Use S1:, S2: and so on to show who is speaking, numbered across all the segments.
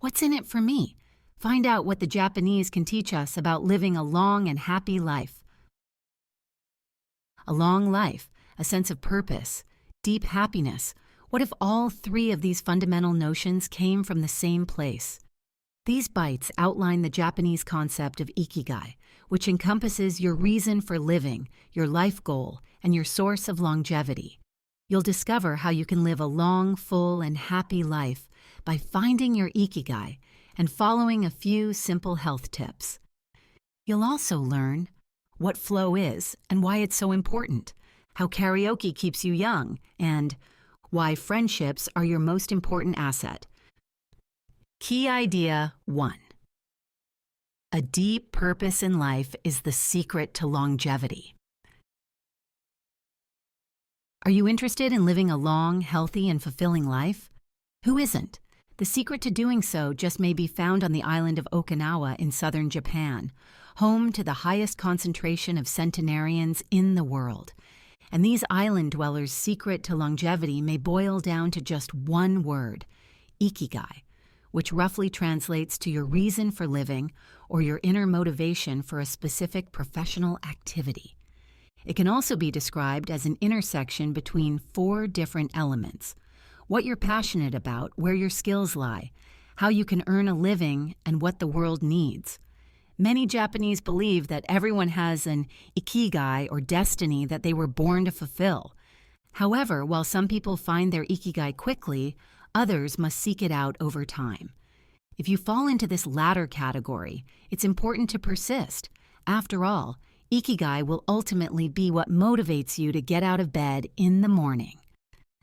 S1: What's in it for me? Find out what the Japanese can teach us about living a long and happy life. A long life, a sense of purpose, deep happiness. What if all three of these fundamental notions came from the same place? These bites outline the Japanese concept of ikigai, which encompasses your reason for living, your life goal, and your source of longevity. You'll discover how you can live a long, full, and happy life by finding your ikigai and following a few simple health tips. You'll also learn what flow is and why it's so important, how karaoke keeps you young, and why friendships are your most important asset. Key idea 1. A deep purpose in life is the secret to longevity. Are you interested in living a long, healthy, and fulfilling life? Who isn't? The secret to doing so just may be found on the island of Okinawa in southern Japan, home to the highest concentration of centenarians in the world. And these island dwellers' secret to longevity may boil down to just one word, ikigai, which roughly translates to your reason for living or your inner motivation for a specific professional activity. It can also be described as an intersection between 4 different elements: what you're passionate about, where your skills lie, how you can earn a living, and what the world needs. Many Japanese believe that everyone has an ikigai or destiny that they were born to fulfill. However, while some people find their ikigai quickly, others must seek it out over time. If you fall into this latter category, it's important to persist. After all, ikigai will ultimately be what motivates you to get out of bed in the morning.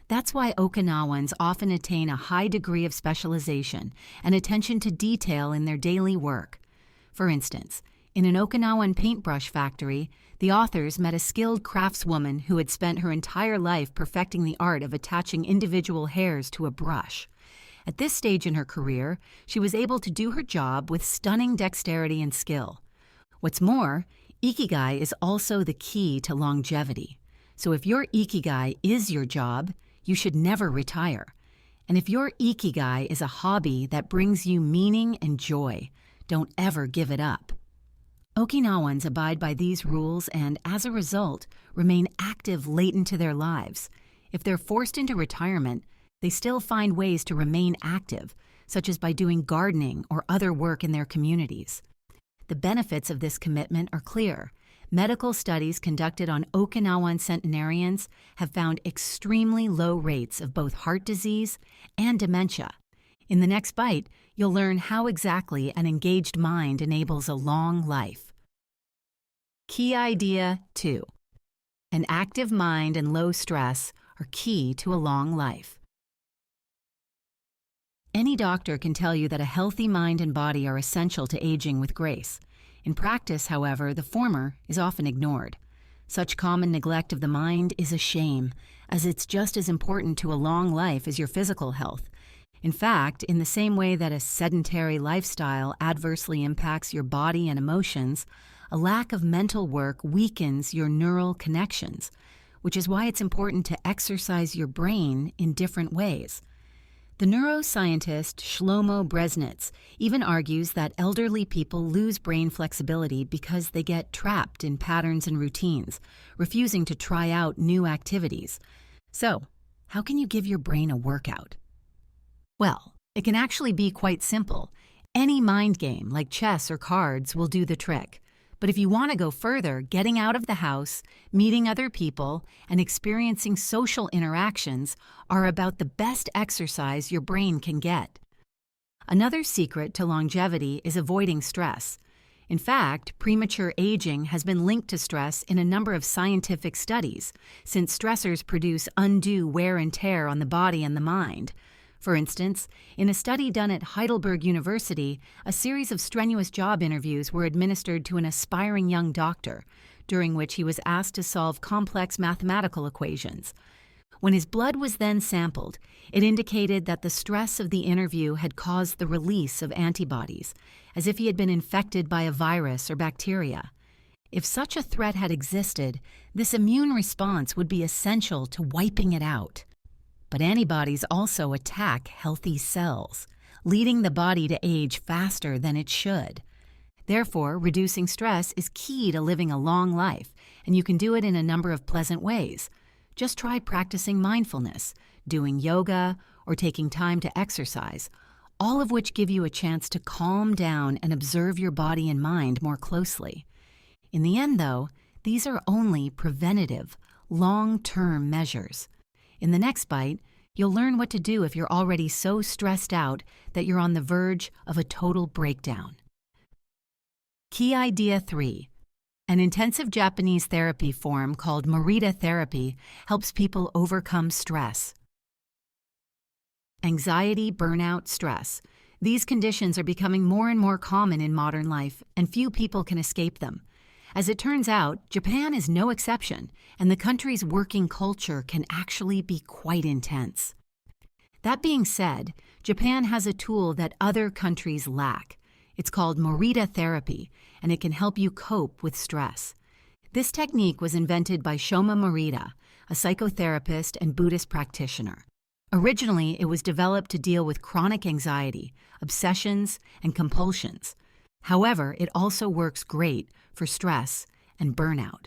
S1: That's why Okinawans often attain a high degree of specialization and attention to detail in their daily work. For instance, in an Okinawan paintbrush factory, the authors met a skilled craftswoman who had spent her entire life perfecting the art of attaching individual hairs to a brush. At this stage in her career, she was able to do her job with stunning dexterity and skill. What's more, ikigai is also the key to longevity. So if your ikigai is your job, you should never retire. And if your ikigai is a hobby that brings you meaning and joy, don't ever give it up. Okinawans abide by these rules and, as a result, remain active late into their lives. If they're forced into retirement, they still find ways to remain active, such as by doing gardening or other work in their communities. The benefits of this commitment are clear. Medical studies conducted on Okinawan centenarians have found extremely low rates of both heart disease and dementia. In the next bite, you'll learn how exactly an engaged mind enables a long life. Key idea 2. An active mind and low stress are key to a long life. Any doctor can tell you that a healthy mind and body are essential to aging with grace. In practice, however, the former is often ignored. Such common neglect of the mind is a shame, as it's just as important to a long life as your physical health. In fact, in the same way that a sedentary lifestyle adversely impacts your body and emotions, a lack of mental work weakens your neural connections, which is why it's important to exercise your brain in different ways. The neuroscientist Shlomo Bresnitz even argues that elderly people lose brain flexibility because they get trapped in patterns and routines, refusing to try out new activities. So, how can you give your brain a workout? Well, it can actually be quite simple. Any mind game, like chess or cards, will do the trick. But if you want to go further, getting out of the house, meeting other people, and experiencing social interactions are about the best exercise your brain can get. Another secret to longevity is avoiding stress. In fact, premature aging has been linked to stress in a number of scientific studies, since stressors produce undue wear and tear on the body and the mind. For instance, in a study done at Heidelberg University, a series of strenuous job interviews were administered to an aspiring young doctor, during which he was asked to solve complex mathematical equations. When his blood was then sampled, it indicated that the stress of the interview had caused the release of antibodies, as if he had been infected by a virus or bacteria. If such a threat had existed, this immune response would be essential to wiping it out. But antibodies also attack healthy cells, leading the body to age faster than it should. Therefore, reducing stress is key to living a long life, and you can do it in a number of pleasant ways. Just try practicing mindfulness, doing yoga, or taking time to exercise, all of which give you a chance to calm down and observe your body and mind more closely. In the end, though, these are only preventative, long-term measures. In the next bite, you'll learn what to do if you're already so stressed out that you're on the verge of a total breakdown. Key Idea 3. An intensive Japanese therapy form called Morita therapy helps people overcome stress. Anxiety, burnout, stress. These conditions are becoming more and more common in modern life, and few people can escape them. As it turns out, Japan is no exception, and the country's working culture can actually be quite intense. That being said, Japan has a tool that other countries lack. It's called Morita therapy, and it can help you cope with stress. This technique was invented by Shoma Morita, a psychotherapist and Buddhist practitioner. Originally, it was developed to deal with chronic anxiety, obsessions, and compulsions. However, it also works great for stress and burnout.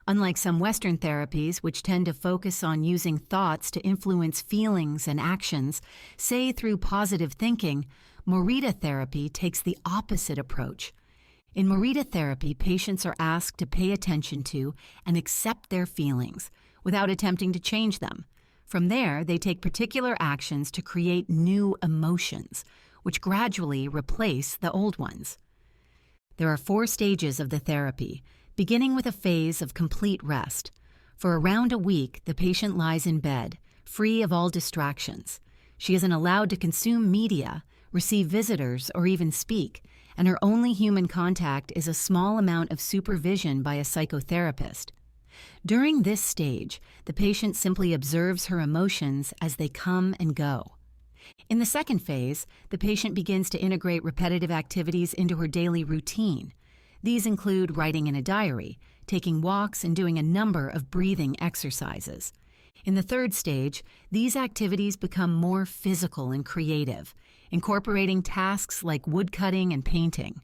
S1: Unlike some Western therapies, which tend to focus on using thoughts to influence feelings and actions, say through positive thinking, Morita therapy takes the opposite approach. In Morita therapy, patients are asked to pay attention to and accept their feelings without attempting to change them. From there, they take particular actions to create new emotions, which gradually replace the old ones. There are 4 stages of the therapy, beginning with a phase of complete rest. For around a week, the patient lies in bed, free of all distractions. She isn't allowed to consume media, receive visitors, or even speak, and her only human contact is a small amount of supervision by a psychotherapist. During this stage, the patient simply observes her emotions as they come and go. In the second phase, the patient begins to integrate repetitive activities into her daily routine. These include writing in a diary, taking walks, and doing a number of breathing exercises. In the third stage, these activities become more physical and creative, incorporating tasks like woodcutting and painting.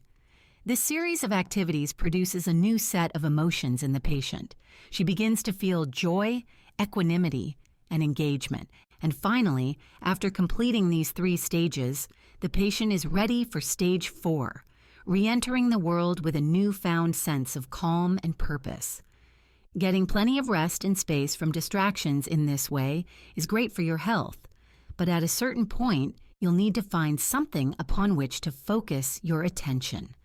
S1: This series of activities produces a new set of emotions in the patient. She begins to feel joy, equanimity, and engagement. And finally, after completing these 3 stages, the patient is ready for stage 4, re-entering the world with a newfound sense of calm and purpose. Getting plenty of rest and space from distractions in this way is great for your health, but at a certain point, you'll need to find something upon which to focus your attention.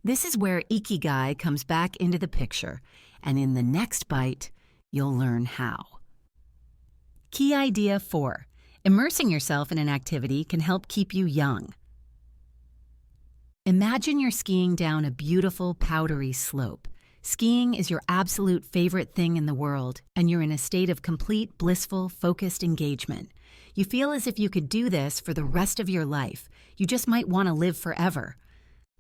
S1: This is where Ikigai comes back into the picture, and in the next bite, you'll learn how. Key Idea 4. Immersing yourself in an activity can help keep you young. Imagine you're skiing down a beautiful, powdery slope. Skiing is your absolute favorite thing in the world, and you're in a state of complete, blissful, focused engagement. You feel as if you could do this for the rest of your life. You just might want to live forever.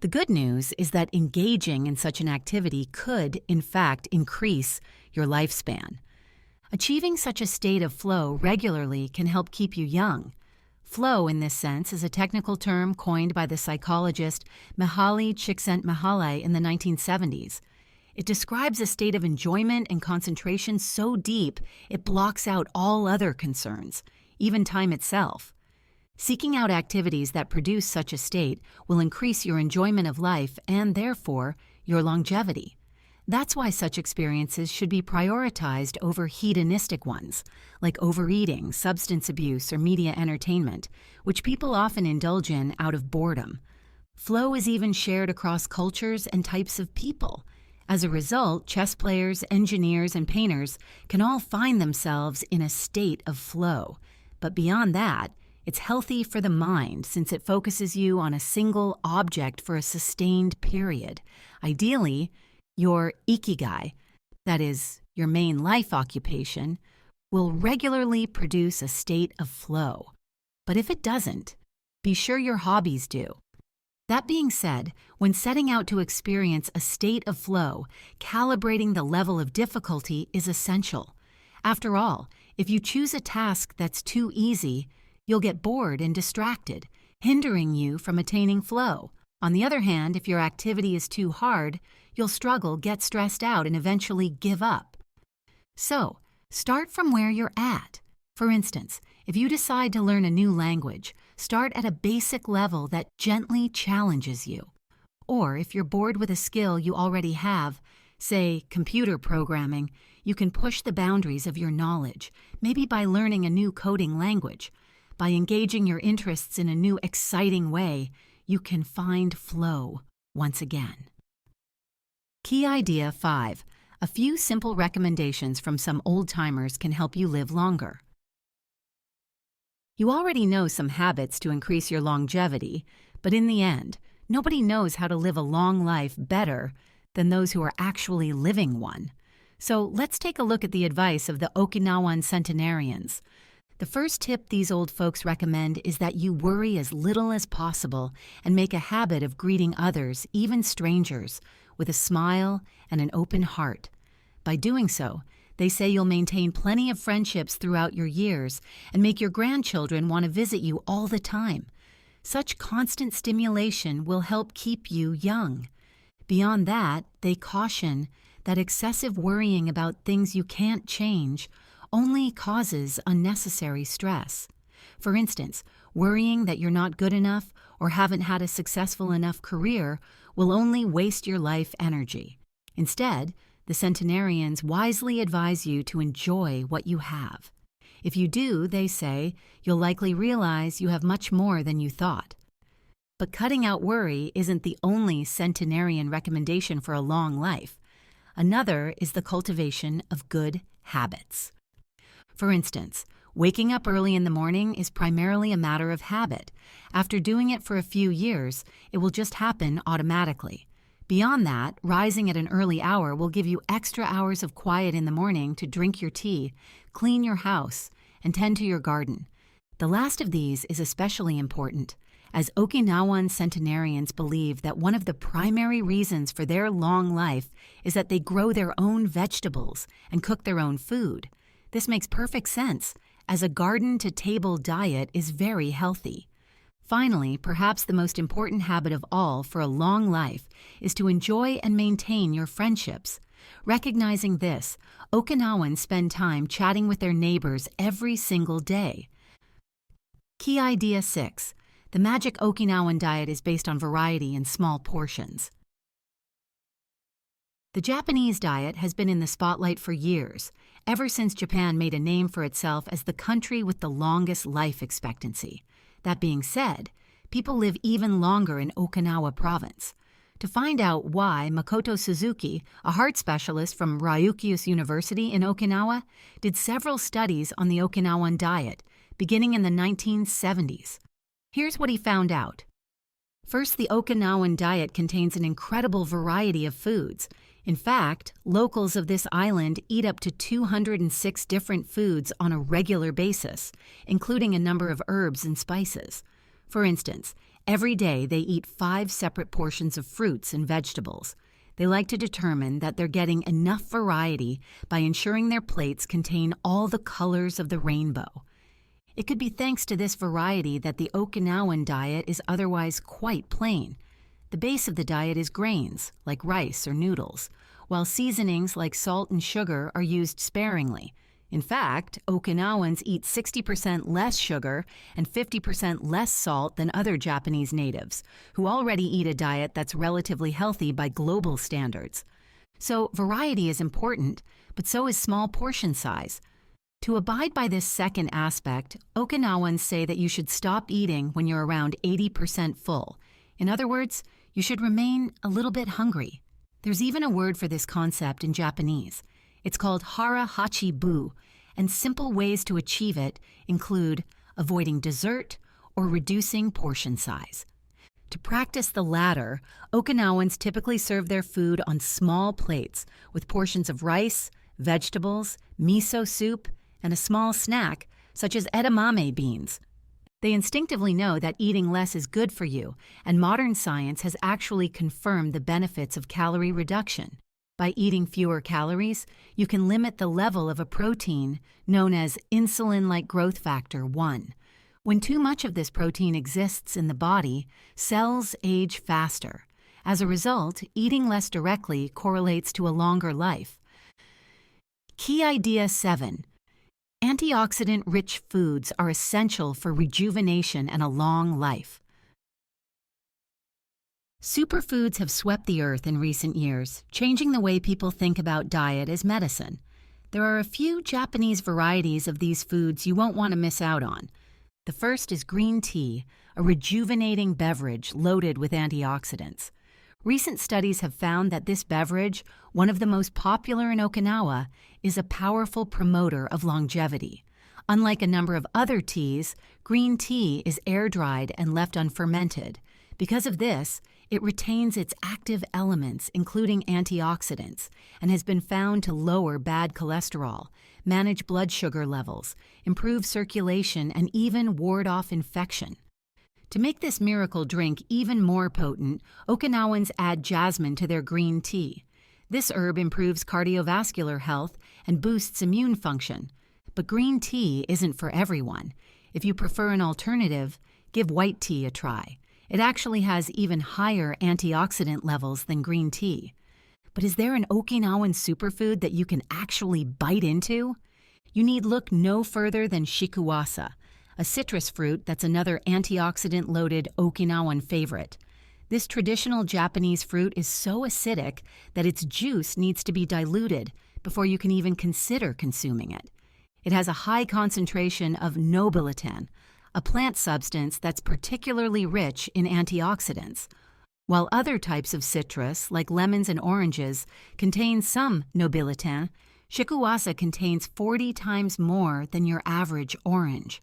S1: The good news is that engaging in such an activity could, in fact, increase your lifespan. Achieving such a state of flow regularly can help keep you young. Flow, in this sense, is a technical term coined by the psychologist Mihaly Csikszentmihalyi in the 1970s. It describes a state of enjoyment and concentration so deep it blocks out all other concerns, even time itself. Seeking out activities that produce such a state will increase your enjoyment of life and, therefore, your longevity. That's why such experiences should be prioritized over hedonistic ones, like overeating, substance abuse, or media entertainment, which people often indulge in out of boredom. Flow is even shared across cultures and types of people. As a result, chess players, engineers, and painters can all find themselves in a state of flow. But beyond that, it's healthy for the mind since it focuses you on a single object for a sustained period. Ideally, your ikigai, that is, your main life occupation, will regularly produce a state of flow. But if it doesn't, be sure your hobbies do. That being said, when setting out to experience a state of flow, calibrating the level of difficulty is essential. After all, if you choose a task that's too easy, you'll get bored and distracted. hindering you from attaining flow. On the other hand, if your activity is too hard, you'll struggle, get stressed out, and eventually give up. So, start from where you're at. For instance, if you decide to learn a new language, start at a basic level that gently challenges you. Or if you're bored with a skill you already have, say computer programming, you can push the boundaries of your knowledge, maybe by learning a new coding language. By engaging your interests in a new exciting way, you can find flow once again. Key Idea 5. A few simple recommendations from some old-timers can help you live longer. You already know some habits to increase your longevity, but in the end, nobody knows how to live a long life better than those who are actually living one. So let's take a look at the advice of the Okinawan centenarians. The first tip these old folks recommend is that you worry as little as possible and make a habit of greeting others, even strangers, with a smile and an open heart. By doing so, they say you'll maintain plenty of friendships throughout your years and make your grandchildren want to visit you all the time. Such constant stimulation will help keep you young. Beyond that, they caution that excessive worrying about things you can't change only causes unnecessary stress. For instance, worrying that you're not good enough or haven't had a successful enough career will only waste your life energy. Instead, the centenarians wisely advise you to enjoy what you have. If you do, they say, you'll likely realize you have much more than you thought. But cutting out worry isn't the only centenarian recommendation for a long life. Another is the cultivation of good habits. For instance, waking up early in the morning is primarily a matter of habit. After doing it for a few years, it will just happen automatically. Beyond that, rising at an early hour will give you extra hours of quiet in the morning to drink your tea, clean your house, and tend to your garden. The last of these is especially important, as Okinawan centenarians believe that one of the primary reasons for their long life is that they grow their own vegetables and cook their own food. This makes perfect sense, as a garden-to-table diet is very healthy. Finally, perhaps the most important habit of all for a long life is to enjoy and maintain your friendships. Recognizing this, Okinawans spend time chatting with their neighbors every single day. Key Idea 6. The magic Okinawan diet is based on variety and small portions. The Japanese diet has been in the spotlight for years, ever since Japan made a name for itself as the country with the longest life expectancy. That being said, people live even longer in Okinawa province. To find out why, Makoto Suzuki, a heart specialist from Ryukyus University in Okinawa, did several studies on the Okinawan diet, beginning in the 1970s. Here's what he found out. First, the Okinawan diet contains an incredible variety of foods. In fact, locals of this island eat up to 206 different foods on a regular basis, including a number of herbs and spices. For instance, every day they eat 5 separate portions of fruits and vegetables. They like to determine that they're getting enough variety by ensuring their plates contain all the colors of the rainbow. It could be thanks to this variety that the Okinawan diet is otherwise quite plain. The base of the diet is grains, like rice or noodles, while seasonings like salt and sugar are used sparingly. In fact, Okinawans eat 60% less sugar and 50% less salt than other Japanese natives, who already eat a diet that's relatively healthy by global standards. So variety is important, but so is small portion size. To abide by this second aspect, Okinawans say that you should stop eating when you're around 80% full. In other words, you should remain a little bit hungry. There's even a word for this concept in Japanese. It's called hara hachi bu, and simple ways to achieve it include avoiding dessert or reducing portion size. To practice the latter, Okinawans typically serve their food on small plates with portions of rice, vegetables, miso soup, and a small snack such as edamame beans. They instinctively know that eating less is good for you, and modern science has actually confirmed the benefits of calorie reduction. By eating fewer calories, you can limit the level of a protein known as insulin-like growth factor 1, When too much of this protein exists in the body, cells age faster. As a result, eating less directly correlates to a longer life. Key idea 7. Antioxidant-rich foods are essential for rejuvenation and a long life. Superfoods have swept the earth in recent years, changing the way people think about diet as medicine. There are a few Japanese varieties of these foods you won't want to miss out on. The first is green tea, a rejuvenating beverage loaded with antioxidants. Recent studies have found that this beverage, one of the most popular in Okinawa, is a powerful promoter of longevity. Unlike a number of other teas, green tea is air-dried and left unfermented. Because of this, it retains its active elements, including antioxidants, and has been found to lower bad cholesterol, manage blood sugar levels, improve circulation, and even ward off infection. To make this miracle drink even more potent, Okinawans add jasmine to their green tea. This herb improves cardiovascular health and boosts immune function. But green tea isn't for everyone. If you prefer an alternative, give white tea a try. It actually has even higher antioxidant levels than green tea. But is there an Okinawan superfood that you can actually bite into? You need look no further than shikuwasa, a citrus fruit that's another antioxidant-loaded Okinawan favorite. This traditional Japanese fruit is so acidic that its juice needs to be diluted before you can even consider consuming it. It has a high concentration of nobiletin, a plant substance that's particularly rich in antioxidants. While other types of citrus, like lemons and oranges, contain some nobiletin, shikuwasa contains 40 times more than your average orange.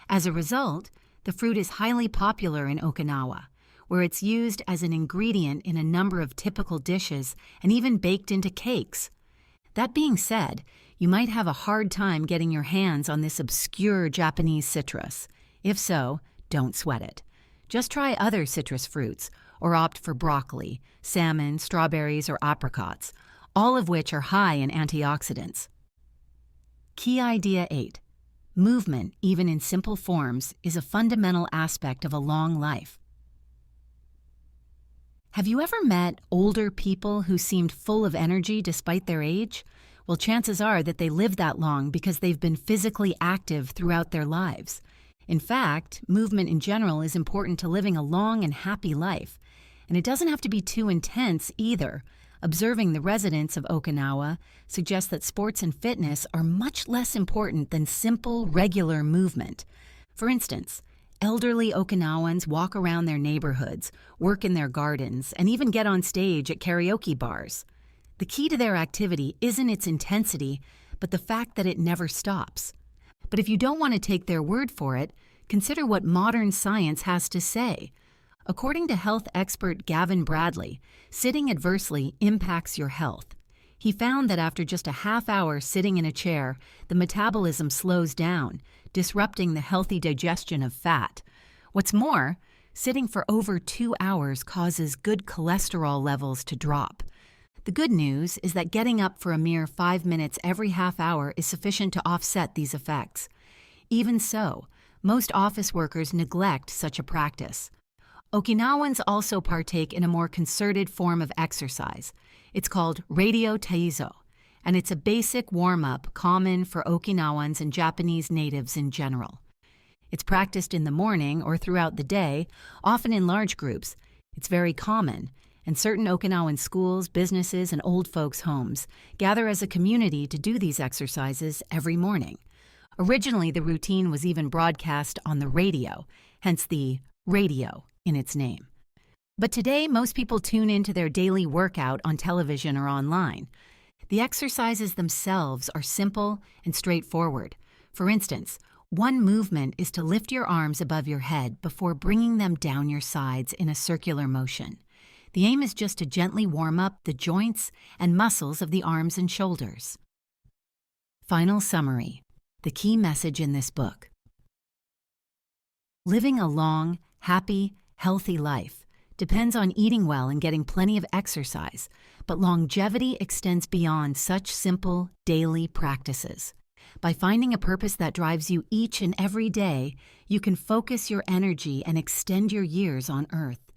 S1: As a result, the fruit is highly popular in Okinawa, where it's used as an ingredient in a number of typical dishes and even baked into cakes. That being said, you might have a hard time getting your hands on this obscure Japanese citrus. If so, don't sweat it. Just try other citrus fruits, or opt for broccoli, salmon, strawberries, or apricots, all of which are high in antioxidants. Key idea 8. Movement, even in simple forms, is a fundamental aspect of a long life. Have you ever met older people who seemed full of energy despite their age? Well, chances are that they live that long because they've been physically active throughout their lives. In fact, movement in general is important to living a long and happy life. And it doesn't have to be too intense either. Observing the residents of Okinawa suggests that sports and fitness are much less important than simple, regular movement. For instance, elderly Okinawans walk around their neighborhoods, work in their gardens, and even get on stage at karaoke bars. The key to their activity isn't its intensity, but the fact that it never stops. But if you don't want to take their word for it, consider what modern science has to say. According to health expert Gavin Bradley, sitting adversely impacts your health. He found that after just a half hour sitting in a chair, the metabolism slows down, disrupting the healthy digestion of fat. What's more, sitting for over 2 hours causes good cholesterol levels to drop. The good news is that getting up for a mere 5 minutes every half hour is sufficient to offset these effects. Even so, most office workers neglect such a practice. Okinawans also partake in a more concerted form of exercise. It's called radio taizo, and it's a basic warm-up common for Okinawans and Japanese natives in general. It's practiced in the morning or throughout the day, often in large groups. It's very common, and certain Okinawan schools, businesses, and old folks' homes gather as a community to do these exercises every morning. Originally, the routine was even broadcast on the radio, hence the radio in its name. But today, most people tune into their daily workout on television or online. The exercises themselves are simple and straightforward. For instance, one movement is to lift your arms above your head before bringing them down your sides in a circular motion. The aim is just to gently warm up the joints and muscles of the arms and shoulders. Final summary. The key message in this book. Living a long, happy, healthy life depends on eating well and getting plenty of exercise, but longevity extends beyond such simple, daily practices. By finding a purpose that drives you each and every day, you can focus your energy and extend your years on Earth.